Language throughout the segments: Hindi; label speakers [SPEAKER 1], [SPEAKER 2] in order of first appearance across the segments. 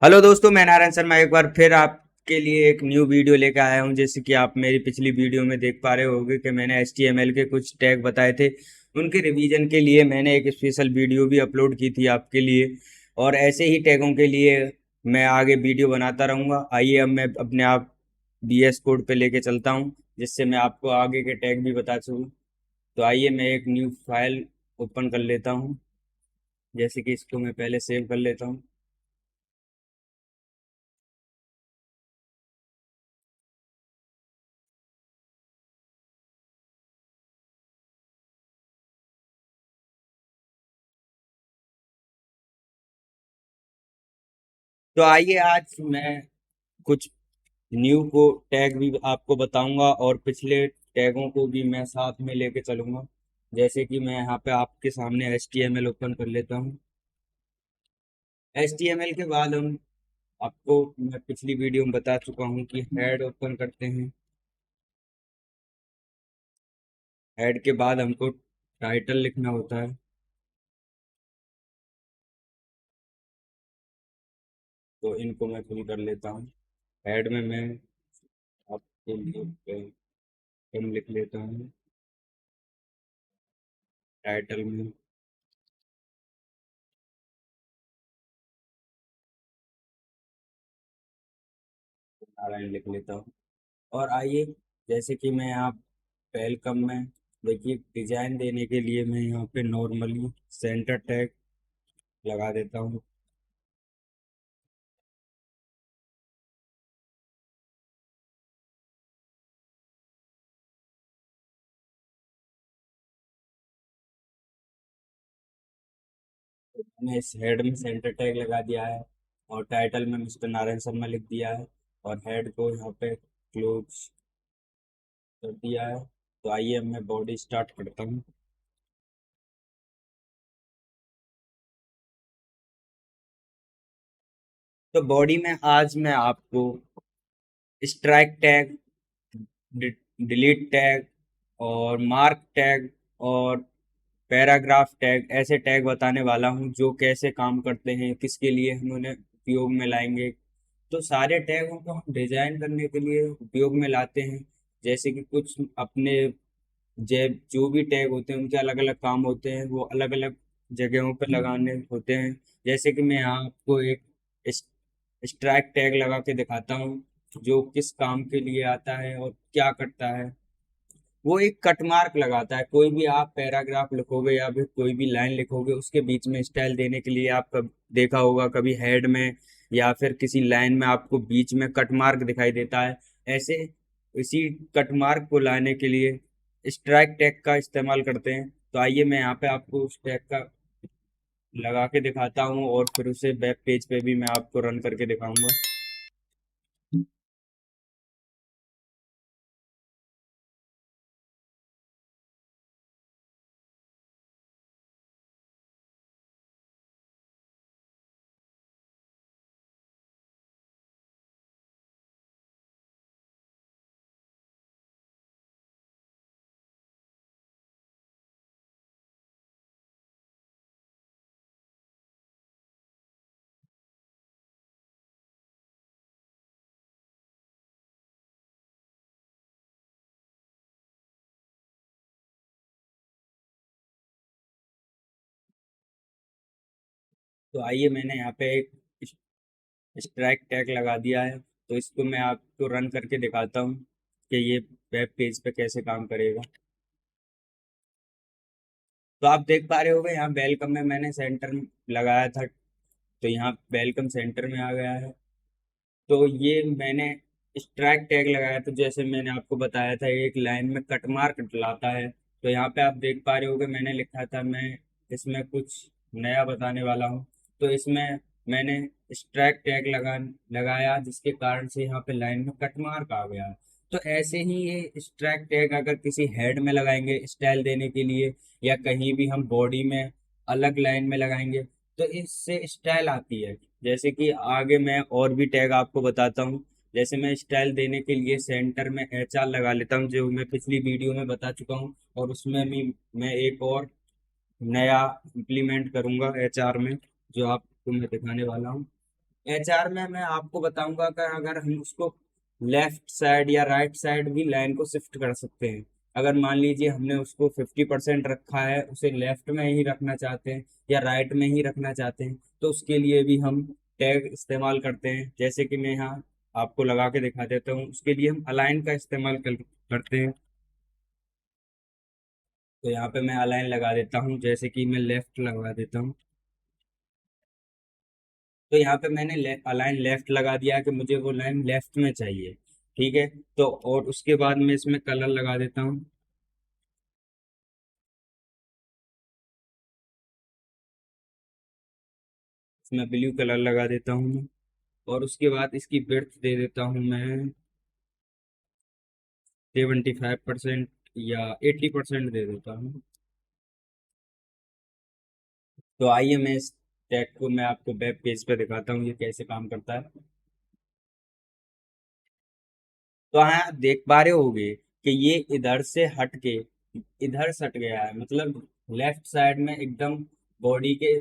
[SPEAKER 1] हेलो दोस्तों, मैं नारायण शर्मा एक बार फिर आपके लिए एक न्यू वीडियो लेकर आया हूं। जैसे कि आप मेरी पिछली वीडियो में देख पा रहे होंगे कि मैंने HTML के कुछ टैग बताए थे। उनके रिवीजन के लिए मैंने एक स्पेशल वीडियो भी अपलोड की थी आपके लिए। और ऐसे ही टैगों के लिए मैं आगे वीडियो बनाता रहूंगा। आइए अब मैं अपने आप VS कोड पे लेके चलता हूं, जिससे मैं आपको आगे के टैग भी बता सकूं। तो आइए मैं एक न्यू फाइल ओपन कर लेता हूं। जैसे कि इसको मैं पहले सेव कर लेता हूं। तो आइए आज मैं कुछ न्यू को टैग भी आपको बताऊंगा और पिछले टैगों को भी मैं साथ में लेके चलूंगा। जैसे कि मैं यहाँ पे आपके सामने HTML ओपन कर लेता हूँ। HTML के बाद हम आपको मैं पिछली वीडियो में बता चुका हूँ कि हेड ओपन करते हैं। हेड के बाद हमको टाइटल लिखना होता है। तो इनको मैं फिल कर लेता हूँ। हेड में मैं आपके लिए कम लिख लेता हूँ। टाइटल में नारायण लिख लेता हूँ। और आइए, जैसे कि मैं यहाँ वेलकम में देखिए डिजाइन देने के लिए मैं यहाँ पे नॉर्मली सेंटर टैग लगा देता हूँ। मैंने इस हेड में सेंटर टैग लगा दिया है और टाइटल में मिस्टर नारायण शर्मा लिख दिया है और हेड को यहाँ पे क्लोज कर दिया है। तो आइए अब मैं बॉडी स्टार्ट करता हूँ। तो बॉडी में आज मैं आपको स्ट्राइक टैग, डिलीट टैग और मार्क टैग और पैराग्राफ टैग, ऐसे टैग बताने वाला हूँ जो कैसे काम करते हैं, किसके लिए हम उन्हें उपयोग में लाएंगे। तो सारे टैगों को हम डिजाइन करने के लिए उपयोग में लाते हैं। जैसे कि कुछ अपने जैब जो भी टैग होते हैं उनके अलग अलग काम होते हैं, वो अलग अलग जगहों पर लगाने होते हैं। जैसे कि मैं यहाँ आपको एक स्ट्राइक टैग लगा के दिखाता हूँ जो किस काम के लिए आता है और क्या करता है। वो एक कट मार्क लगाता है। कोई भी आप पैराग्राफ लिखोगे या फिर कोई भी लाइन लिखोगे उसके बीच में स्टाइल देने के लिए आप कब देखा होगा कभी हेड में या फिर किसी लाइन में आपको बीच में कट मार्क दिखाई देता है। ऐसे इसी कट मार्क को लाने के लिए स्ट्राइक टैग का इस्तेमाल करते हैं। तो आइए मैं यहाँ पे आपको उस टैग का लगा के दिखाता हूँ और फिर उसे वेब पेज पे भी मैं आपको रन करके दिखाऊंगा। तो आइए मैंने यहाँ पे एक स्ट्राइक टैग लगा दिया है। तो इसको मैं आपको रन करके दिखाता हूँ कि ये वेब पेज पे कैसे काम करेगा। तो आप देख पा रहे होगे यहाँ वेलकम में मैंने सेंटर लगाया था। तो यहाँ वेलकम सेंटर में आ गया है। तो ये मैंने स्ट्राइक टैग लगाया था, जैसे मैंने आपको बताया था एक लाइन में कट मार्क लाता है। तो यहाँ पे आप देख पा रहे होगे मैंने लिखा था मैं इसमें कुछ नया बताने वाला हूँ। तो इसमें मैंने स्ट्राइक टैग लगाया जिसके कारण से यहाँ पे लाइन में कट मार्क आ गया। तो ऐसे ही ये स्ट्राइक टैग अगर किसी हेड में लगाएंगे स्टाइल देने के लिए या कहीं भी हम बॉडी में अलग लाइन में लगाएंगे तो इससे स्टाइल आती है। जैसे कि आगे मैं और भी टैग आपको बताता हूँ। जैसे मैं स्टाइल देने के लिए सेंटर में HR लगा लेता हूँ जो मैं पिछली वीडियो में बता चुका हूँ। और उसमें भी मैं एक और नया इम्प्लीमेंट करूँगा HR में, जो आपको मैं दिखाने वाला हूँ। एचआर में मैं आपको बताऊंगा कि अगर हम उसको लेफ्ट साइड या राइट साइड भी लाइन को शिफ्ट कर सकते हैं। अगर मान लीजिए हमने उसको 50% रखा है, उसे लेफ्ट में ही रखना चाहते हैं या राइट में ही रखना चाहते हैं, तो उसके लिए भी हम टैग इस्तेमाल करते हैं। जैसे कि मैं यहाँ आपको लगा के दिखा देता हूँ, उसके लिए हम अलाइन का इस्तेमाल करते हैं। तो यहाँ पे मैं अलाइन लगा देता हूँ, जैसे कि मैं लेफ्ट लगा देता हूँ। तो यहाँ पे मैंने अलाइन लेफ्ट लगा दिया कि मुझे वो लाइन लेफ्ट में चाहिए। ठीक है। तो और उसके बाद मैं इसमें कलर लगा देता हूँ। इसमें ब्लू कलर लगा देता हूँ मैं। और उसके बाद इसकी विड्थ दे देता हूँ मैं 75% या 80% दे देता हूँ। तो आइए मैं इस टैग को मैं आपको वेब पेज पे दिखाता हूँ ये कैसे काम करता है। तो हाँ, आप देख पा रहे होगे कि ये इधर से हट के इधर सट गया है, मतलब लेफ्ट साइड में एकदम बॉडी के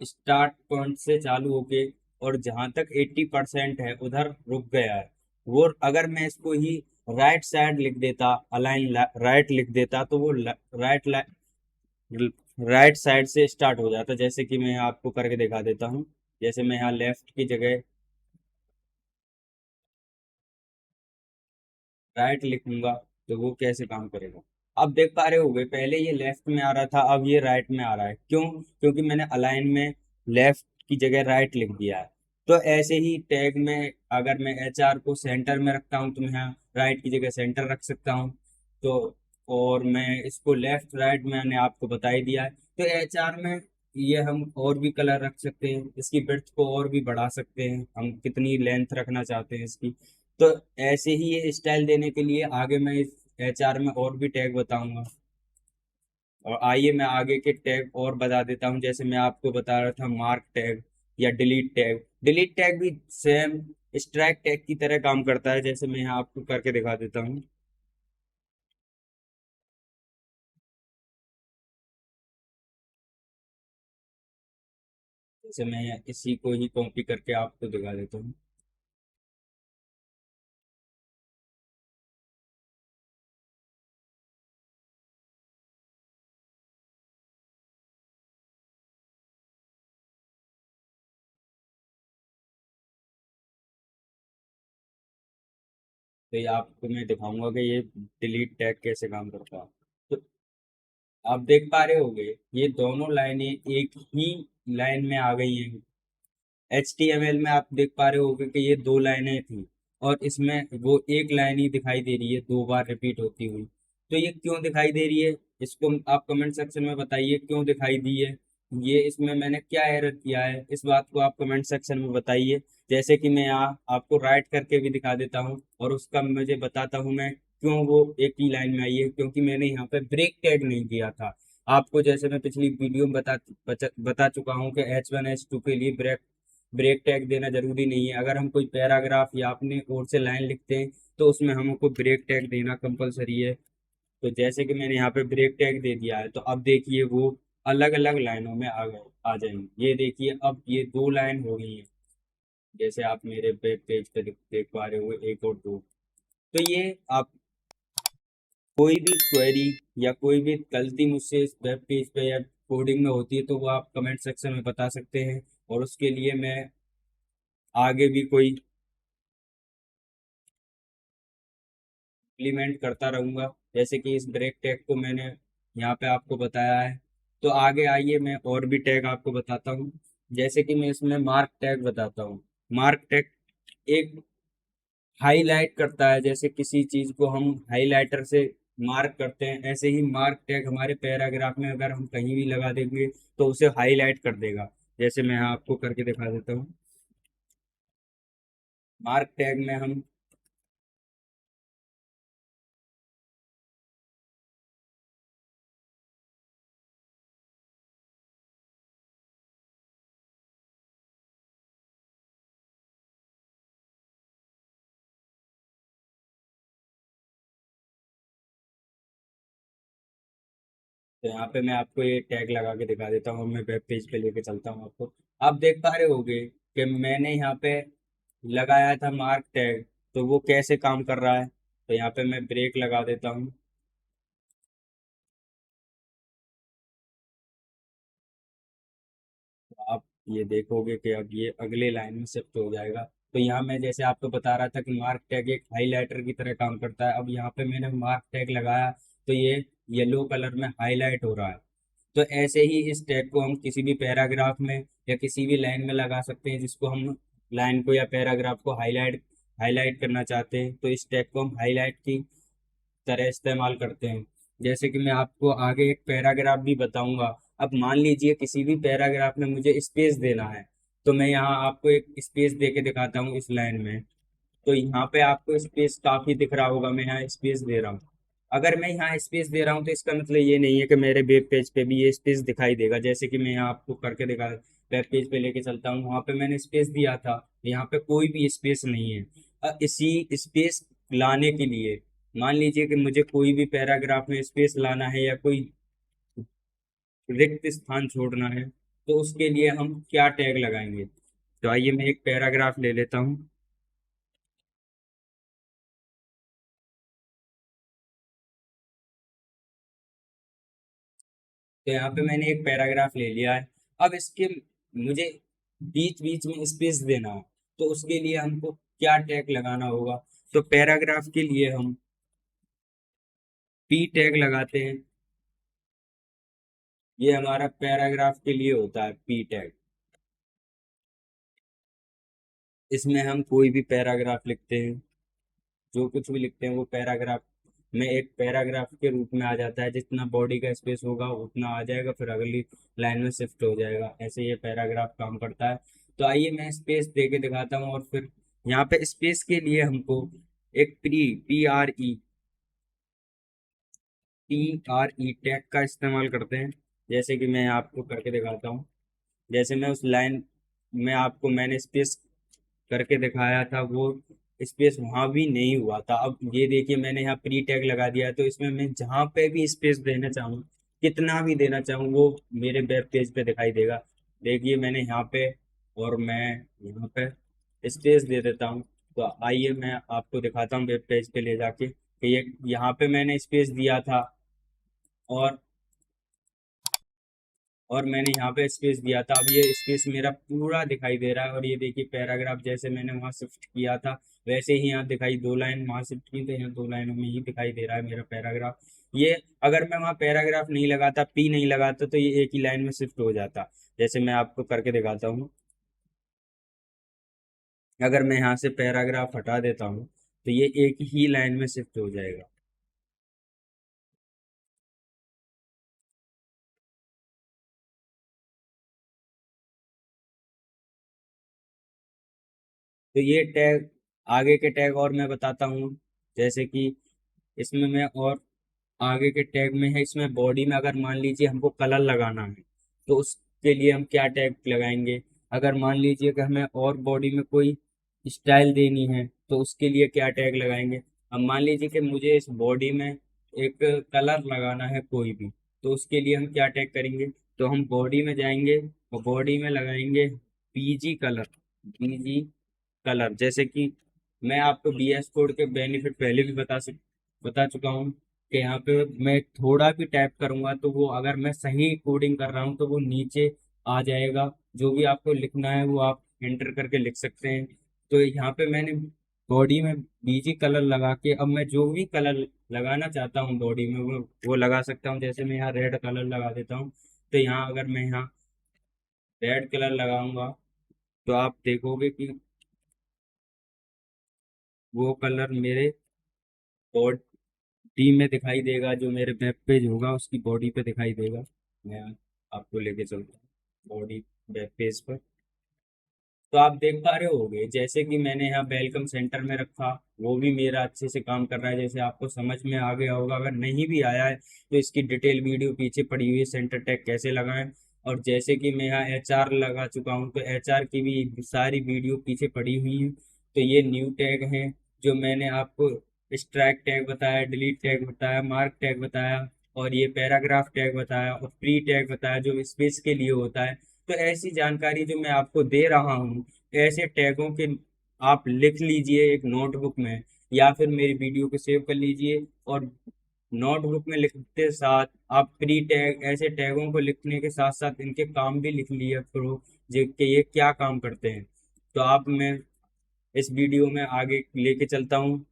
[SPEAKER 1] स्टार्ट पॉइंट से चालू होके और जहां तक 80% है उधर रुक गया है। वो अगर मैं इसको ही राइट साइड लिख देता, अलाइन राइट लिख देता, तो वो राइट राइट साइड से स्टार्ट हो जाता। जैसे कि मैं आपको करके दिखा देता हूँ। जैसे मैं यहाँ लेफ्ट की जगह राइट लिखूंगा, तो वो कैसे काम करेगा। अब देख पा रहे होगे, पहले ये लेफ्ट में आ रहा था, अब ये राइट में आ रहा है। क्यों? क्योंकि मैंने अलाइन में लेफ्ट की जगह राइट लिख दिया है। तो ऐसे ही टैग में अगर मैं एचआर को सेंटर में रखता हूँ, तो मैं यहाँ राइट की जगह सेंटर रख सकता हूँ। तो और मैं इसको लेफ्ट राइट मैंने आपको बता ही दिया है। तो एचआर में ये हम और भी कलर रख सकते हैं, इसकी विड्थ को और भी बढ़ा सकते हैं, हम कितनी लेंथ रखना चाहते हैं इसकी। तो ऐसे ही ये स्टाइल देने के लिए आगे मैं इस एचआर में और भी टैग बताऊंगा। और आइए मैं आगे के टैग और बता देता हूँ। जैसे मैं आपको बता रहा था मार्क टैग या डिलीट टैग। डिलीट टैग भी सेम स्ट्राइक टैग की तरह काम करता है। जैसे मैं यहाँ आपको करके दिखा देता हूँ। जैसे मैं इसी को ही कॉपी करके आपको दिखा देता हूँ। तो ये आपको मैं दिखाऊंगा कि ये डिलीट टैग कैसे काम करता है। तो आप देख पा रहे होंगे, ये दोनों लाइनें एक ही लाइन में आ गई हैं। HTML में आप देख पा रहे होगे कि ये दो लाइनें थी और इसमें वो एक लाइन ही दिखाई दे रही है दो बार रिपीट होती हुई। तो ये क्यों दिखाई दे रही है, इसको आप कमेंट सेक्शन में बताइए क्यों दिखाई दी है। ये इसमें मैंने क्या एरर किया है, इस बात को आप कमेंट सेक्शन में बताइए। जैसे कि मैं यहाँ आपको राइट करके भी दिखा देता हूँ और उसका मुझे बताता हूँ मैं क्यों वो एक ही लाइन में आई है। क्योंकि मैंने यहाँ पे ब्रेक टैग नहीं दिया था। आपको जैसे मैं पिछली वीडियो में बता चुका हूँ कि H1 H2 के लिए ब्रेक ब्रेक टैग देना जरूरी नहीं है। अगर हम कोई पैराग्राफ या अपने ओर से लाइन लिखते हैं, तो उसमें हमको ब्रेक टैग देना कंपलसरी है। तो जैसे कि मैंने यहाँ पे ब्रेक टैग दे दिया है, तो अब देखिए वो अलग अलग लाइनों में आ जाएंगे। ये देखिए अब ये दो लाइन हो गई है। जैसे आप मेरे वेब पेज पे देख पा रहे हो, एक और दो। तो ये आप कोई भी क्वेरी या कोई भी गलती मुझसे इस वेब पेज पे या कोडिंग में होती है, तो वो आप कमेंट सेक्शन में बता सकते हैं। और उसके लिए मैं आगे भी कोई इम्प्लीमेंट करता रहूंगा। जैसे कि इस ब्रेक टैग को मैंने यहाँ पे आपको बताया है। तो आगे आइए मैं और भी टैग आपको बताता हूँ। जैसे कि मैं इसमें मार्क टैग बताता हूँ। मार्क टैग एक हाईलाइट करता है, जैसे किसी चीज को हम हाईलाइटर से मार्क करते हैं, ऐसे ही मार्क टैग हमारे पैराग्राफ में अगर हम कहीं भी लगा देंगे, तो उसे हाईलाइट कर देगा। जैसे मैं यहाँ आपको करके दिखा देता हूँ। मार्क टैग में हम तो यहाँ पे मैं आपको ये टैग लगा के दिखा देता हूँ। मैं वेब पेज पे लेके चलता हूँ आपको। आप देख पा रहे होगे कि मैंने यहाँ पे लगाया था मार्क टैग, तो वो कैसे काम कर रहा है। तो यहाँ पे मैं ब्रेक लगा देता हूँ। तो आप ये देखोगे कि अब ये अगले लाइन में शिफ्ट हो जाएगा। तो यहाँ मैं जैसे आपको बता रहा था कि मार्क टैग एक हाईलाइटर की तरह काम करता है। अब यहाँ पे मैंने मार्क टैग लगाया, तो ये येलो कलर में हाईलाइट हो रहा है। तो ऐसे ही इस टैग को हम किसी भी पैराग्राफ में या किसी भी लाइन में लगा सकते हैं, जिसको हम लाइन को या पैराग्राफ को हाईलाइट हाईलाइट करना चाहते हैं, तो इस टैग को हम हाईलाइट की तरह इस्तेमाल करते हैं। जैसे कि मैं आपको आगे एक पैराग्राफ भी बताऊंगा। अब मान लीजिए किसी भी पैराग्राफ में मुझे स्पेस देना है, तो मैं यहाँ आपको एक स्पेस दे के दिखाता हूँ इस लाइन में। तो यहाँ पे आपको स्पेस काफी दिख रहा होगा, मैं यहाँ स्पेस दे रहा हूँ। अगर मैं यहाँ स्पेस दे रहा हूँ तो इसका मतलब ये नहीं है कि मेरे वेब पेज पे भी ये स्पेस दिखाई देगा। जैसे कि मैं यहाँ आपको करके दिखा, वेब पेज पे लेके चलता हूँ, वहां पे मैंने स्पेस दिया था, यहाँ पे कोई भी स्पेस नहीं है। इसी स्पेस लाने के लिए, मान लीजिए कि मुझे कोई भी पैराग्राफ में स्पेस लाना है या कोई रिक्त स्थान छोड़ना है, तो उसके लिए हम क्या टैग लगाएंगे। तो आइए मैं एक पैराग्राफ ले लेता हूँ। तो यहाँ पे मैंने एक पैराग्राफ ले लिया है। अब इसके मुझे बीच बीच में स्पेस देना है, तो उसके लिए हमको क्या टैग लगाना होगा। तो पैराग्राफ के लिए हम पी टैग लगाते हैं। ये हमारा पैराग्राफ के लिए होता है पी टैग। इसमें हम कोई भी पैराग्राफ लिखते हैं, जो कुछ भी लिखते हैं वो पैराग्राफ में एक पैराग्राफ के रूप में आ जाता है। जितना बॉडी का स्पेस होगा उतना आ जाएगा, फिर अगली लाइन में शिफ्ट हो जाएगा। ऐसे ये पैराग्राफ काम करता है। तो आइए मैं स्पेस दे के दिखाता हूँ। और फिर यहाँ पे स्पेस के लिए हमको एक पी आर ई टैग का इस्तेमाल करते हैं। जैसे कि मैं आपको करके दिखाता हूँ। जैसे मैं उस लाइन में आपको मैंने स्पेस करके दिखाया था, वो स्पेस वहां भी नहीं हुआ था। अब ये देखिए मैंने यहाँ प्री टैग लगा दिया है, तो इसमें मैं जहाँ पे भी स्पेस देना चाहूँ, कितना भी देना चाहूँ, वो मेरे वेब पेज पे दिखाई देगा। देखिए मैंने यहाँ पे, और मैं यहाँ पे स्पेस दे देता हूँ। तो आइए मैं आपको दिखाता हूँ वेब पेज पे ले जाके कि ये यहाँ पे मैंने स्पेस दिया था, और मैंने यहाँ पे स्पेस दिया था। अब ये स्पेस मेरा पूरा दिखाई दे रहा है। और ये देखिए पैराग्राफ जैसे मैंने वहाँ शिफ्ट किया था, वैसे ही यहाँ दिखाई, दो लाइन वहाँ शिफ्ट की तो यहाँ दो लाइनों में ही दिखाई दे रहा है मेरा पैराग्राफ। ये अगर मैं वहाँ पैराग्राफ नहीं लगाता, पी नहीं लगाता, तो ये एक ही लाइन में शिफ्ट हो जाता। जैसे मैं आपको करके दिखाता हूँ। अगर मैं यहाँ से पैराग्राफ हटा देता हूँ, तो ये एक ही लाइन में शिफ्ट हो जाएगा। तो ये टैग, आगे के टैग और मैं बताता हूँ। जैसे कि इसमें मैं और आगे के टैग में है, इसमें बॉडी में अगर मान लीजिए हमको कलर लगाना है, तो उसके लिए हम क्या टैग लगाएंगे। अगर मान लीजिए कि हमें और बॉडी में कोई स्टाइल देनी है, तो उसके लिए क्या टैग लगाएंगे। अब मान लीजिए कि मुझे इस बॉडी में एक कलर लगाना है कोई भी, तो उसके लिए हम क्या टैग करेंगे। तो हम बॉडी में जाएंगे और बॉडी में लगाएंगे बीजी कलर। बीजी कलर, जैसे कि मैं आपको बीएस कोड के बेनिफिट पहले भी बता चुका हूँ कि यहाँ पे मैं थोड़ा भी टाइप करूंगा, तो वो अगर मैं सही कोडिंग कर रहा हूँ तो वो नीचे आ जाएगा। जो भी आपको लिखना है वो आप एंटर करके लिख सकते हैं। तो यहाँ पे मैंने बॉडी में बीजी कलर लगा के, अब मैं जो भी कलर लगाना चाहता हूँ बॉडी में वो लगा सकता हूँ। जैसे मैं यहाँ रेड कलर लगा देता हूँ। तो यहाँ अगर मैं यहाँ रेड कलर लगाऊंगा, तो आप देखोगे कि वो कलर मेरे बॉडी में दिखाई देगा, जो मेरे वेब पेज होगा उसकी बॉडी पे दिखाई देगा। मैं आपको लेके चलता हूँ बॉडी वेब पेज पर। तो आप देख पा रहे होगे जैसे कि मैंने यहाँ वेलकम सेंटर में रखा, वो भी मेरा अच्छे से काम कर रहा है। जैसे आपको समझ में आ गया होगा, अगर नहीं भी आया है तो इसकी डिटेल वीडियो पीछे पड़ी हुई है, सेंटर टैग कैसे लगाएं। और जैसे कि मैं यहाँ एचआर लगा चुका हूँ, तो एचआर की भी सारी वीडियो पीछे पड़ी हुई है। तो ये न्यू टैग है, जो मैंने आपको स्ट्राइक टैग बताया, डिलीट टैग बताया, मार्क टैग बताया, और ये पैराग्राफ टैग बताया, और प्री टैग बताया जो स्पेस के लिए होता है। तो ऐसी जानकारी जो मैं आपको दे रहा हूँ, ऐसे टैगों के आप लिख लीजिए एक नोटबुक में, या फिर मेरी वीडियो को सेव कर लीजिए, और नोटबुक में लिखते साथ आप प्री टैग ऐसे टैगों को लिखने के साथ साथ इनके काम भी लिख लिया करो, जो कि ये क्या काम करते हैं। तो आप मैं इस वीडियो में आगे लेके चलता हूँ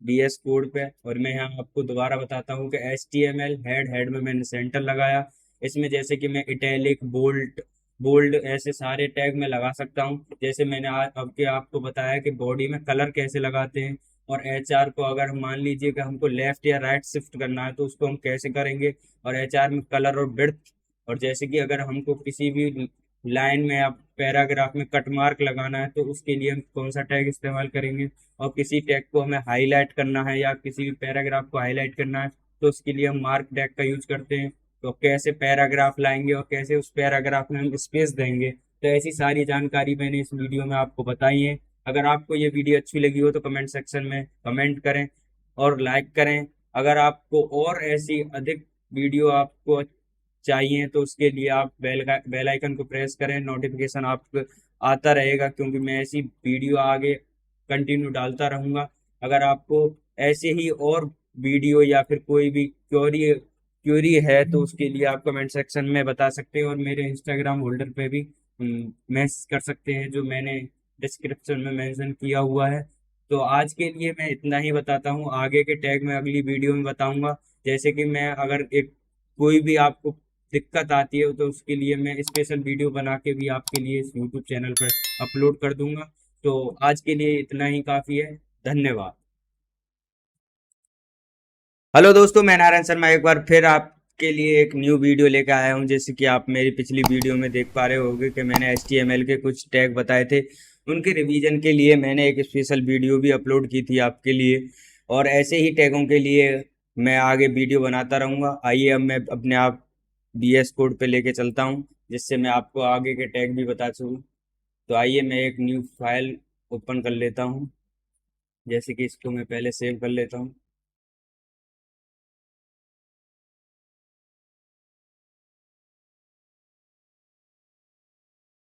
[SPEAKER 1] बीएस कोड पे, और मैं यहाँ आपको दोबारा बताता हूँ कि HTML हेड में मैंने सेंटर लगाया। इसमें जैसे कि मैं इटैलिक, बोल्ड बोल्ड ऐसे सारे टैग में लगा सकता हूँ। जैसे मैंने आज अब के आपको बताया कि बॉडी में कलर कैसे लगाते हैं, और HR को अगर हम मान लीजिए कि हमको लेफ्ट या राइट शिफ्ट करना है तो उसको हम कैसे करेंगे, और HR में कलर और विड्थ। और जैसे कि अगर हमको किसी भी लाइन में या पैराग्राफ में कट मार्क लगाना है तो उसके लिए हम कौन सा टैग इस्तेमाल करेंगे, और किसी टैग को हमें हाईलाइट करना है या किसी भी पैराग्राफ को हाईलाइट करना है तो उसके लिए हम मार्क टैग का यूज करते हैं। तो कैसे पैराग्राफ लाएंगे और कैसे उस पैराग्राफ में हम स्पेस देंगे, तो ऐसी सारी जानकारी मैंने इस वीडियो में आपको बताई है। अगर आपको ये वीडियो अच्छी लगी हो तो कमेंट सेक्शन में कमेंट करें और लाइक करें। अगर आपको और ऐसी अधिक वीडियो आपको चाहिए तो उसके लिए आप बेल आइकन को प्रेस करें, नोटिफिकेशन आपको आता रहेगा, क्योंकि मैं ऐसी वीडियो आगे कंटिन्यू डालता रहूंगा। अगर आपको ऐसे ही और वीडियो या फिर कोई भी क्वेरी क्वेरी है तो उसके लिए आप कमेंट सेक्शन में बता सकते हैं, और मेरे इंस्टाग्राम होल्डर पे भी मैसेज कर सकते हैं जो मैंने डिस्क्रिप्शन में मेंशन किया हुआ है। तो आज के लिए मैं इतना ही बताता हूँ, आगे के टैग में अगली वीडियो में बताऊंगा। जैसे कि मैं अगर एक कोई भी आपको दिक्कत आती है तो उसके लिए मैं स्पेशल वीडियो बना के भी आपके लिए इस यूट्यूब चैनल पर अपलोड कर दूंगा। तो आज के लिए इतना ही काफ़ी है। धन्यवाद। हेलो दोस्तों, मैं नारायण शर्मा एक बार फिर आपके लिए एक न्यू वीडियो लेकर आया हूं। जैसे कि आप मेरी पिछली वीडियो में देख पा रहे होंगे कि मैंने HTML के कुछ टैग बताए थे, उनके रिवीजन के लिए मैंने एक स्पेशल वीडियो भी अपलोड की थी आपके लिए। और ऐसे ही टैगों के लिए मैं आगे वीडियो बनाता रहूंगा। आइए अब मैं अपने आप BS कोड पे लेके चलता हूं, जिससे मैं आपको आगे के टैग भी बता सकूं। तो आइए मैं एक न्यू फाइल ओपन कर लेता हूं। जैसे कि इसको मैं पहले सेव कर लेता हूँ।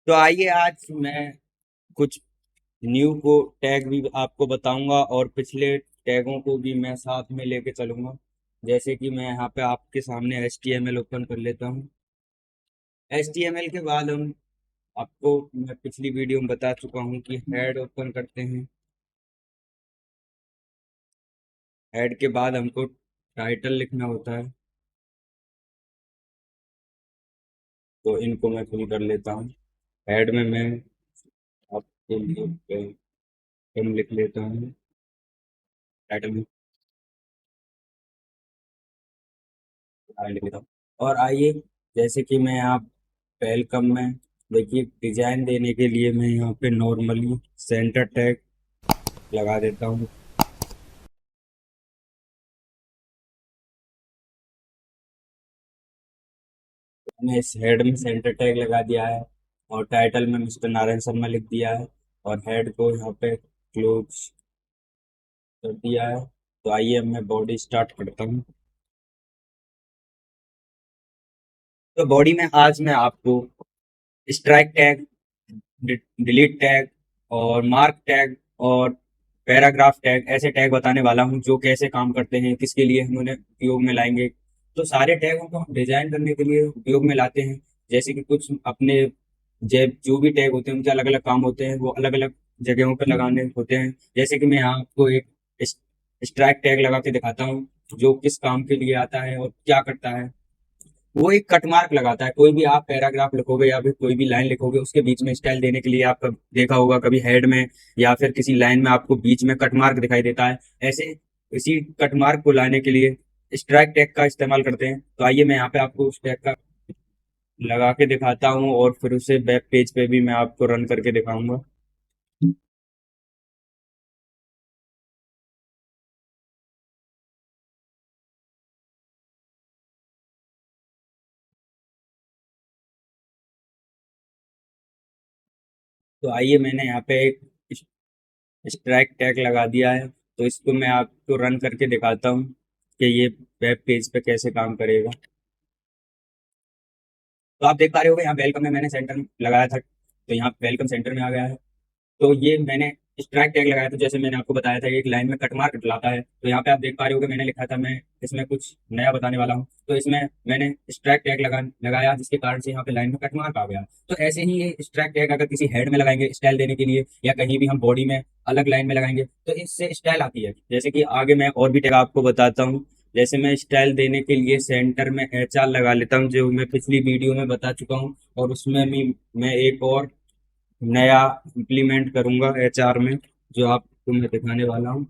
[SPEAKER 1] तो आइए आज मैं कुछ न्यू को टैग भी आपको बताऊंगा, और पिछले टैगों को भी मैं साथ में लेके चलूंगा। जैसे कि मैं यहाँ पे आपके सामने HTML ओपन कर लेता हूँ। HTML के बाद हम आपको मैं पिछली वीडियो में बता चुका हूँ कि हेड ओपन करते हैं। हेड के बाद हमको टाइटल लिखना होता है, तो इनको मैं फिल कर लेता हूँ। हेड में मैं आपके लिए हम लिख लेता हूँ टाइटल में, लिख लेता हूँ। और आइए, जैसे कि मैं यहाँ वेलकम में देखिए डिजाइन देने के लिए मैं यहाँ पे नॉर्मली सेंटर टैग लगा देता हूँ। मैंने इस हेड में सेंटर टैग लगा दिया है, और टाइटल में मिस्टर नारायण शर्मा लिख दिया है, और हेड को यहाँ पे क्लोज कर दिया है। तो आइए अब मैं बॉडी स्टार्ट करता हूँ। तो बॉडी में आज मैं आपको स्ट्राइक टैग, डिलीट टैग और मार्क टैग और पैराग्राफ टैग ऐसे टैग बताने वाला हूँ, जो कैसे काम करते हैं, किसके लिए हम उन्हें उपयोग में लाएंगे। तो सारे टैगों को हम डिजाइन करने के लिए उपयोग में लाते हैं। जैसे कि कुछ अपने जैब जो भी टैग होते हैं उनके अलग अलग काम होते हैं, वो अलग अलग जगहों पर लगाने होते हैं। जैसे कि मैं यहाँ आपको एक स्ट्राइक टैग लगा के दिखाता हूँ, जो किस काम के लिए आता है और क्या करता है। वो एक कट मार्क लगाता है। कोई भी आप पैराग्राफ लिखोगे या फिर कोई भी लाइन लिखोगे उसके बीच में स्टाइल देने के लिए आप देखा होगा कभी हेड में या फिर किसी लाइन में आपको बीच में कट मार्क दिखाई देता है। ऐसे इसी कट मार्क को लाने के लिए स्ट्राइक टैग का इस्तेमाल करते हैं। तो आइए मैं यहाँ पे आपको उस टैग का लगा के दिखाता हूँ, और फिर उसे वेब पेज पे भी मैं आपको रन करके दिखाऊंगा। तो आइए मैंने यहाँ पे एक स्ट्राइक टैग लगा दिया है, तो इसको मैं आपको रन करके दिखाता हूँ कि ये वेब पेज पे कैसे काम करेगा। तो आप देख पा रहे होगे यहाँ वेलकम में मैंने सेंटर लगाया था तो यहाँ वेलकम सेंटर में आ गया है। तो ये मैंने स्ट्राइक टैग लगाया था, जैसे मैंने आपको बताया था कि एक लाइन में कट मार्क लाता है। तो यहाँ पे आप देख पा रहे हो कि मैंने लिखा था मैं इसमें कुछ नया बताने वाला हूँ, तो इसमें मैंने स्ट्राइक टैग लगाया, जिसके कारण से यहाँ पे लाइन में कट मार्क आ गया। तो ऐसे ही ये स्ट्राइक टैग अगर किसी हेड में लगाएंगे स्टाइल देने के लिए, या कहीं भी हम बॉडी में अलग लाइन में लगाएंगे, तो इससे स्टाइल आती है। जैसे कि आगे मैं और भी टैग आपको बताता हूँ। जैसे मैं स्टाइल देने के लिए सेंटर में HR लगा लेता हूँ, जो मैं पिछली वीडियो में बता चुका हूँ। और उसमें भी मैं एक और नया इम्प्लीमेंट करूंगा HR में, जो आपको मैं दिखाने वाला हूँ।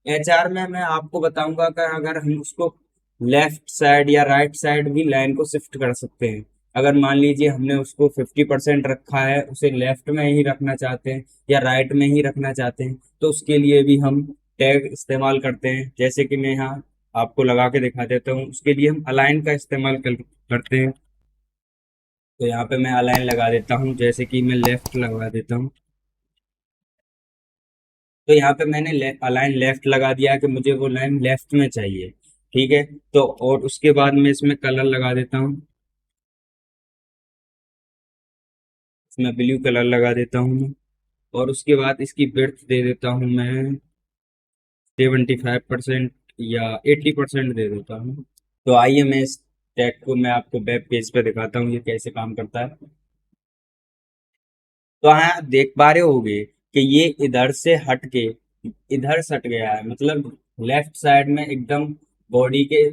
[SPEAKER 1] HR में मैं आपको बताऊंगा कि अगर हम उसको लेफ्ट साइड या राइट साइड भी लाइन को शिफ्ट कर सकते हैं। अगर मान लीजिए हमने उसको 50% रखा है, उसे लेफ्ट में ही रखना चाहते हैं या राइट में ही रखना चाहते हैं, तो उसके लिए भी हम टैग इस्तेमाल करते हैं। जैसे कि मैं यहाँ आपको लगा के दिखा देता हूँ, उसके लिए हम अलाइन का इस्तेमाल करते हैं। तो यहाँ पे मैं अलाइन लगा देता हूँ, जैसे कि मैं लेफ्ट लगा देता हूँ। तो यहाँ पे मैंने अलाइन लेफ्ट लगा दिया कि मुझे वो लाइन लेफ्ट में चाहिए। ठीक है। तो और उसके बाद मैं इसमें कलर लगा देता हूँ, इसमें ब्लू कलर लगा देता हूँ। और उसके बाद इसकी विड्थ दे देता हूँ मैं 75% या 80% दे देता हूँ। तो आइए मैं इस टैग को मैं आपको वेब पेज पे दिखाता हूँ ये कैसे काम करता है। तो हाँ, आप देख पा रहे होगे कि ये इधर से हट के इधर सट गया है, मतलब लेफ्ट साइड में एकदम बॉडी के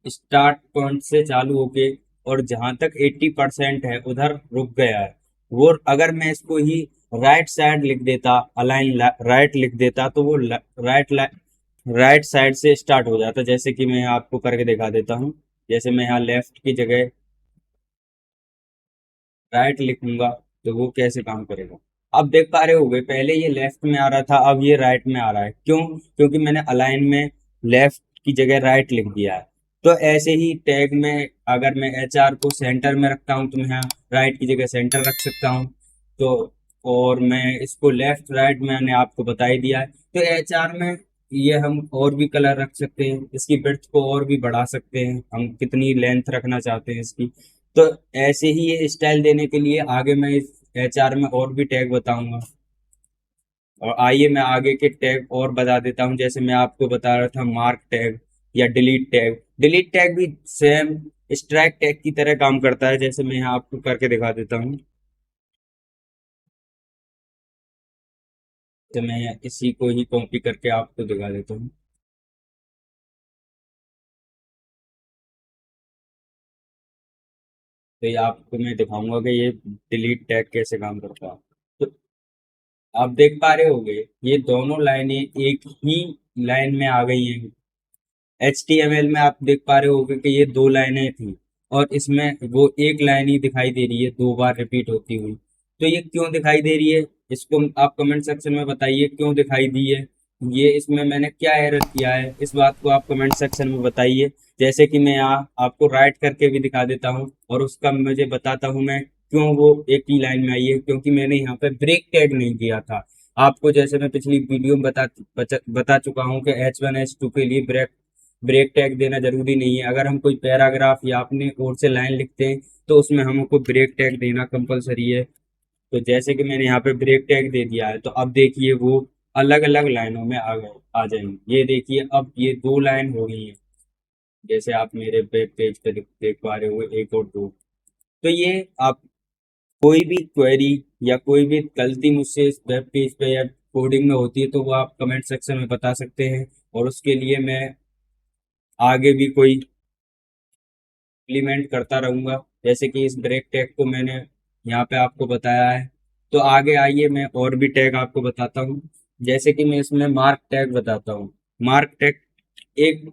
[SPEAKER 1] स्टार्ट पॉइंट से चालू होके और जहां तक 80% है उधर रुक गया है। वो अगर मैं इसको ही राइट साइड लिख देता, अलाइन राइट लिख देता, तो वो राइट राइट साइड से स्टार्ट हो जाता। जैसे कि मैं आपको करके दिखा देता हूँ। जैसे मैं यहाँ लेफ्ट की जगह राइट लिखूंगा, तो वो कैसे काम करेगा। अब देख पा रहे होगे पहले ये लेफ्ट में आ रहा था, अब ये राइट में आ रहा है। क्यों? क्योंकि मैंने अलाइन में लेफ्ट की जगह राइट लिख दिया है। तो ऐसे ही टैग में अगर मैं HR को सेंटर में रखता हूँ, तो मैं यहाँ राइट की जगह सेंटर रख सकता हूँ। तो और मैं इसको लेफ्ट राइट मैंने आपको बता ही दिया है। तो HR में ये हम और भी कलर रख सकते हैं, इसकी विड्थ को और भी बढ़ा सकते हैं, हम कितनी लेंथ रखना चाहते हैं इसकी। तो ऐसे ही ये स्टाइल देने के लिए आगे मैं इस HR में और भी टैग बताऊंगा। और आइए मैं आगे के टैग और बता देता हूँ। जैसे मैं आपको बता रहा था मार्क टैग या डिलीट टैग भी सेम स्ट्राइक टैग की तरह काम करता है। जैसे मैं यहाँ आपको करके दिखा देता हूँ। तो मैं इसी को ही कॉपी करके आपको दिखा देता हूँ। तो ये आपको मैं दिखाऊंगा कि ये डिलीट टैग कैसे काम करता है। तो आप देख पा रहे होंगे ये दोनों लाइनें एक ही लाइन में आ गई हैं। HTML में आप देख पा रहे होगे कि ये दो लाइनें थी, और इसमें वो एक लाइन ही दिखाई दे रही है दो बार रिपीट होती हुई। तो ये क्यों दिखाई दे रही है, इसको आप कमेंट सेक्शन में बताइए क्यों दिखाई दी है। ये इसमें मैंने क्या एरर किया है, इस बात को आप कमेंट सेक्शन में बताइए। जैसे कि मैं यहाँ आपको राइट करके भी दिखा देता हूँ, और उसका मुझे बताता हूँ मैं क्यों वो एक ही लाइन में आई है। क्योंकि मैंने यहाँ पे ब्रेक टैग नहीं किया था। आपको जैसे मैं पिछली वीडियो में बता चुका हूँ कि H1 H2 के लिए ब्रेक ब्रेक टैग देना जरूरी नहीं है। अगर हम कोई पैराग्राफ या अपने ओर से लाइन लिखते हैं, तो उसमें हमको ब्रेक टैग देना कंपलसरी है। तो जैसे कि मैंने यहाँ पे ब्रेक टैग दे दिया है, तो अब देखिए वो अलग अलग लाइनों में आ जाएंगे। ये देखिए अब ये दो लाइन हो गई है, जैसे आप मेरे वेब पेज पे देख पा रहे हो, एक और दो। तो ये आप कोई भी क्वेरी या कोई भी गलती मुझसे इस वेब पेज पे या कोडिंग में होती है, तो वो आप कमेंट सेक्शन में बता सकते हैं। और उसके लिए मैं आगे भी कोई इम्प्लीमेंट करता रहूंगा। जैसे कि इस ब्रेक टैग को मैंने यहाँ पे आपको बताया है। तो आगे आइए मैं और भी टैग आपको बताता हूँ। जैसे कि मैं इसमें मार्क टैग बताता हूँ। मार्क टैग एक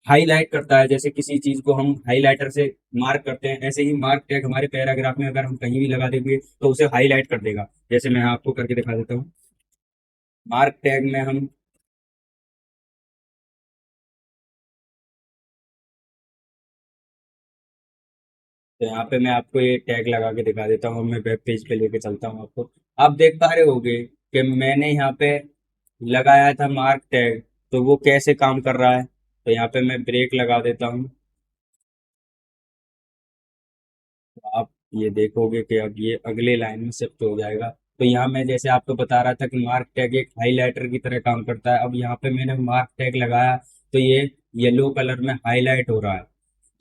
[SPEAKER 1] हाईलाइट करता है, जैसे किसी चीज को हम हाईलाइटर से मार्क करते हैं, ऐसे ही मार्क टैग हमारे पैराग्राफ में अगर हम कहीं भी लगा देंगे, तो उसे हाईलाइट कर देगा। जैसे मैं आपको करके दिखा देता हूँ। मार्क टैग में हम तो यहाँ पे मैं आपको ये टैग लगा के दिखा देता हूँ, मैं वेब पेज पे लेके चलता हूँ आपको। आप देख पा रहे होगे कि मैंने यहाँ पे लगाया था मार्क टैग, तो वो कैसे काम कर रहा है। तो यहाँ पे मैं ब्रेक लगा देता हूँ। तो आप ये देखोगे कि अब ये अगले लाइन में शिफ्ट हो जाएगा। तो यहाँ मैं जैसे आपको बता रहा था कि मार्क टैग एक हाईलाइटर की तरह काम करता है। अब यहाँ पे मैंने मार्क टैग लगाया तो ये येलो कलर में हाईलाइट हो रहा है।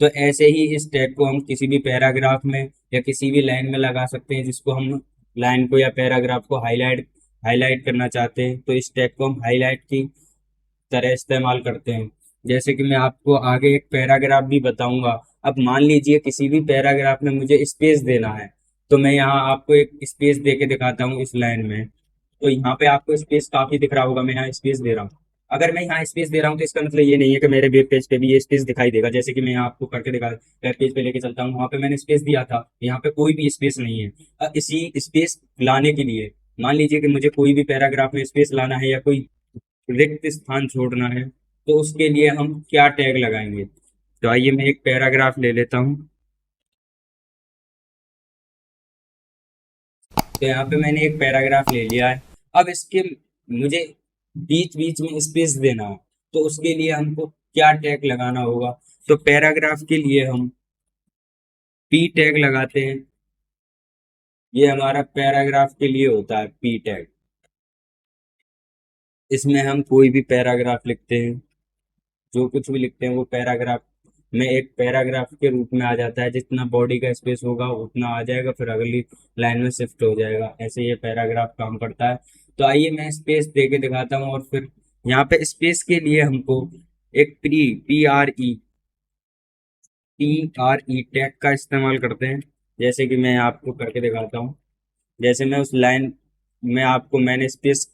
[SPEAKER 1] तो ऐसे ही इस टैग को हम किसी भी पैराग्राफ में या किसी भी लाइन में लगा सकते हैं, जिसको हम लाइन को या पैराग्राफ को हाईलाइट हाईलाइट करना चाहते हैं, तो इस टैग को हम हाईलाइट की तरह इस्तेमाल करते हैं। जैसे कि मैं आपको आगे एक पैराग्राफ भी बताऊंगा। अब मान लीजिए किसी भी पैराग्राफ में मुझे स्पेस देना है, तो मैं यहाँ आपको एक स्पेस दे के दिखाता हूँ इस लाइन में। तो यहाँ पे आपको स्पेस काफी दिख रहा होगा, मैं यहाँ स्पेस दे रहा हूँ। अगर मैं यहाँ स्पेस दे रहा हूँ तो इसका मतलब ये नहीं है कि मेरे वेब पेज पे भी ये स्पेस दिखाई देगा। जैसे कि मैं यहाँ आपको करके दिखा वेब पेज पे लेके चलता हूँ, वहां पे मैंने स्पेस दिया था, यहाँ पे कोई भी स्पेस नहीं है। इसी स्पेस लाने के लिए मान लीजिए कि मुझे कोई भी पैराग्राफ में स्पेस लाना है या कोई रिक्त स्थान छोड़ना है, तो उसके लिए हम क्या टैग लगाएंगे। तो आइए मैं एक पैराग्राफ ले लेता हूँ। तो यहाँ पे मैंने एक पैराग्राफ ले लिया है। अब इसके मुझे बीच बीच में स्पेस देना है, तो उसके लिए हमको क्या टैग लगाना होगा। तो पैराग्राफ के लिए हम पी टैग लगाते हैं। ये हमारा पैराग्राफ के लिए होता है पी टैग। इसमें हम कोई भी पैराग्राफ लिखते हैं, जो कुछ भी लिखते हैं वो पैराग्राफ में एक पैराग्राफ के रूप में आ जाता है। जितना बॉडी का स्पेस होगा उतना आ जाएगा, फिर अगली लाइन में शिफ्ट हो जाएगा। ऐसे ये पैराग्राफ काम करता है। तो आइए मैं स्पेस दे के दिखाता हूँ। और फिर यहाँ पे स्पेस के लिए हमको एक पी आर ई टैग का इस्तेमाल करते हैं। जैसे कि मैं आपको करके दिखाता हूँ। जैसे मैं उस लाइन में आपको मैंने स्पेस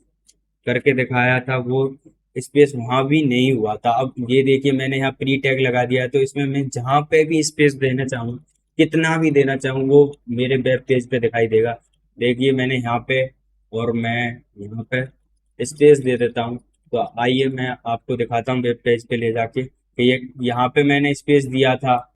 [SPEAKER 1] करके दिखाया था, वो स्पेस वहां भी नहीं हुआ था। अब ये देखिए मैंने यहाँ प्री टैग लगा दिया है, तो इसमें मैं जहां पे भी स्पेस देना चाहूँ, कितना भी देना चाहूँ, वो मेरे वेब पेज पे दिखाई देगा। देखिए मैंने यहाँ पे और मैं यहाँ पे स्पेस दे देता हूँ। तो आइए मैं आपको दिखाता हूँ वेब पेज पे ले जाके कि ये यहाँ पे मैंने स्पेस दिया था,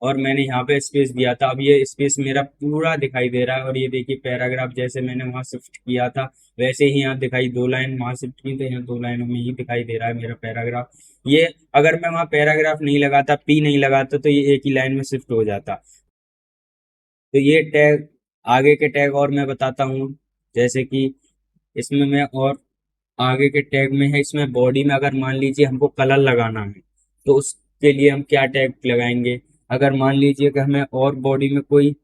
[SPEAKER 1] और मैंने यहाँ पे स्पेस दिया था। अब ये स्पेस मेरा पूरा दिखाई दे रहा है। और ये देखिए पैराग्राफ जैसे मैंने वहां शिफ्ट किया था, वैसे ही यहाँ दिखाई, दो लाइन वहां शिफ्ट की तो यहाँ दो लाइनों में ही दिखाई दे रहा है मेरा पैराग्राफ। ये अगर मैं वहाँ पैराग्राफ नहीं लगाता, पी नहीं लगाता, तो ये एक ही लाइन में शिफ्ट हो जाता। तो ये टैग, आगे के टैग और मैं बताता हूँ। जैसे कि इसमें मैं और आगे के टैग में है, इसमें बॉडी में अगर मान लीजिए हमको कलर लगाना है, तो उसके लिए हम क्या टैग लगाएंगे। अगर मान लीजिए कि हमें और बॉडी में कोई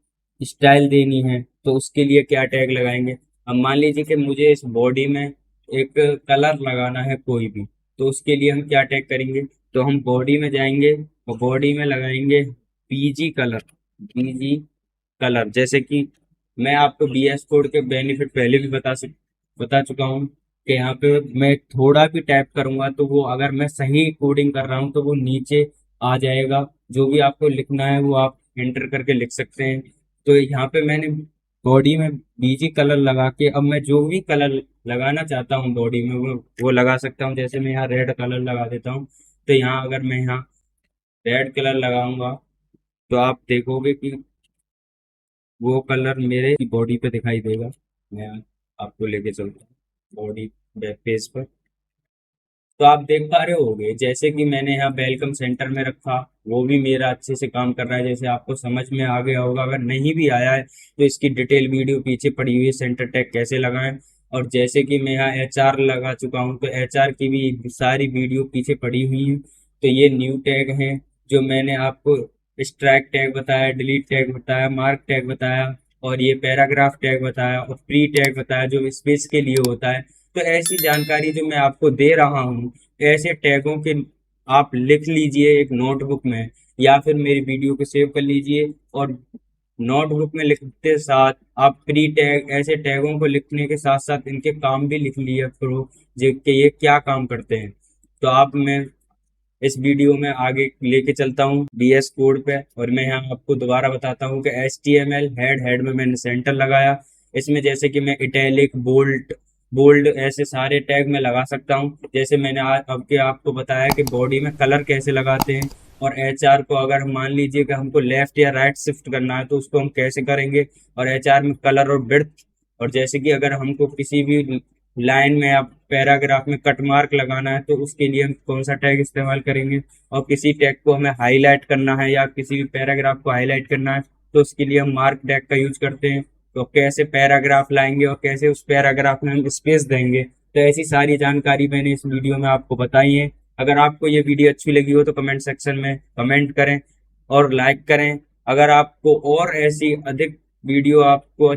[SPEAKER 1] स्टाइल देनी है, तो उसके लिए क्या टैग लगाएंगे। अब मान लीजिए कि मुझे इस बॉडी में एक कलर लगाना है कोई भी, तो उसके लिए हम क्या टैग करेंगे। तो हम बॉडी में जाएंगे और बॉडी में लगाएंगे पीजी कलर। पीजी कलर, जैसे कि मैं आपको बीएस कोड के बेनिफिट पहले भी बता चुका हूँ कि यहाँ पे मैं थोड़ा भी टाइप करूंगा तो वो, अगर मैं सही कोडिंग कर रहा हूँ तो वो नीचे आ जाएगा। जो भी आपको लिखना है वो आप एंटर करके लिख सकते हैं। तो यहाँ पे मैंने बॉडी में बीजी कलर लगा के, अब मैं जो भी कलर लगाना चाहता हूँ बॉडी में वो लगा सकता हूँ। जैसे मैं यहाँ रेड कलर लगा देता हूँ। तो यहाँ अगर मैं यहाँ रेड कलर लगाऊंगा, तो आप देखोगे कि वो कलर मेरे बॉडी पे दिखाई देगा। मैं आपको लेके चलता हूँ बॉडी वेब पेज पर। तो आप देख पा रहे होगे, जैसे कि मैंने यहाँ वेलकम सेंटर में रखा, वो भी मेरा अच्छे से काम कर रहा है। जैसे आपको समझ में आ गया होगा। अगर नहीं भी आया है तो इसकी डिटेल वीडियो पीछे पड़ी हुई है, सेंटर टैग कैसे लगाएं। और जैसे कि मैं यहाँ एचआर लगा चुका हूँ, तो एचआर की भी सारी वीडियो पीछे पड़ी हुई है। तो ये न्यू टैग है जो मैंने आपको स्ट्राइक टैग बताया, डिलीट टैग बताया, मार्क टैग बताया, और ये पैराग्राफ टैग बताया, और प्री टैग बताया जो स्पेस के लिए होता है। तो ऐसी जानकारी जो मैं आपको दे रहा हूँ, ऐसे टैगों के आप लिख लीजिए एक नोटबुक में, या फिर मेरी वीडियो को सेव कर लीजिए। और नोटबुक में लिखते साथ आप प्री टैग, ऐसे टैगों को लिखने के साथ साथ इनके काम भी लिख लिया करो, जो कि ये क्या काम करते हैं। तो आप, मैं इस वीडियो में आगे लेके चलता हूँ बीएस कोड पे, और मैं यहाँ आपको दोबारा बताता हूँ कि HTML हेड, हेड में मैंने सेंटर लगाया। इसमें जैसे कि मैं इटैलिक, बोल्ट, बोल्ड, ऐसे सारे टैग में लगा सकता हूँ। जैसे मैंने आज अब के आपको बताया कि बॉडी में कलर कैसे लगाते हैं। और एचआर को अगर मान लीजिए कि हमको लेफ्ट या राइट शिफ्ट करना है, तो उसको हम कैसे करेंगे। और एचआर में कलर और विड्थ, और जैसे कि अगर हमको किसी भी लाइन में आप पैराग्राफ में कट मार्क लगाना है तो उसके लिए हम कौन सा टैग इस्तेमाल करेंगे, और किसी टैग को हमें हाईलाइट करना है या किसी भी पैराग्राफ को हाईलाइट करना है तो उसके लिए हम मार्क टैग का यूज करते हैं। तो कैसे पैराग्राफ लाएंगे और कैसे उस पैराग्राफ में हम स्पेस देंगे, तो ऐसी सारी जानकारी मैंने इस वीडियो में आपको बताई है। अगर आपको ये वीडियो अच्छी लगी हो तो कमेंट सेक्शन में कमेंट करें और लाइक करें। अगर आपको और ऐसी अधिक वीडियो आपको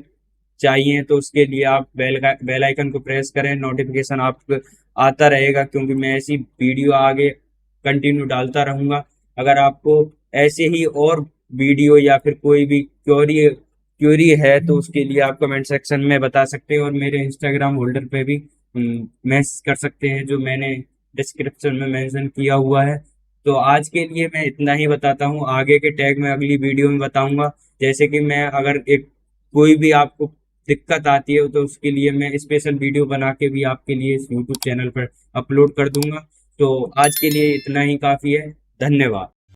[SPEAKER 1] चाहिए तो उसके लिए आप बेल आइकन को प्रेस करें, नोटिफिकेशन आपको आता रहेगा, क्योंकि मैं ऐसी वीडियो आगे कंटिन्यू डालता रहूंगा। अगर आपको ऐसे ही और वीडियो या फिर कोई भी क्यूरी है तो उसके लिए आप कमेंट सेक्शन में बता सकते हैं और मेरे इंस्टाग्राम होल्डर पे भी मैसेज कर सकते हैं, जो मैंने डिस्क्रिप्शन में मेंशन किया हुआ है। तो आज के लिए मैं इतना ही बताता हूँ, आगे के टैग मैं अगली वीडियो में बताऊंगा। जैसे कि मैं अगर एक कोई भी आपको दिक्कत आती है तो उसके लिए मैं स्पेशल वीडियो बना के भी आपके लिए इस यूट्यूब चैनल पर अपलोड कर दूंगा। तो आज के लिए इतना ही काफ़ी है। धन्यवाद।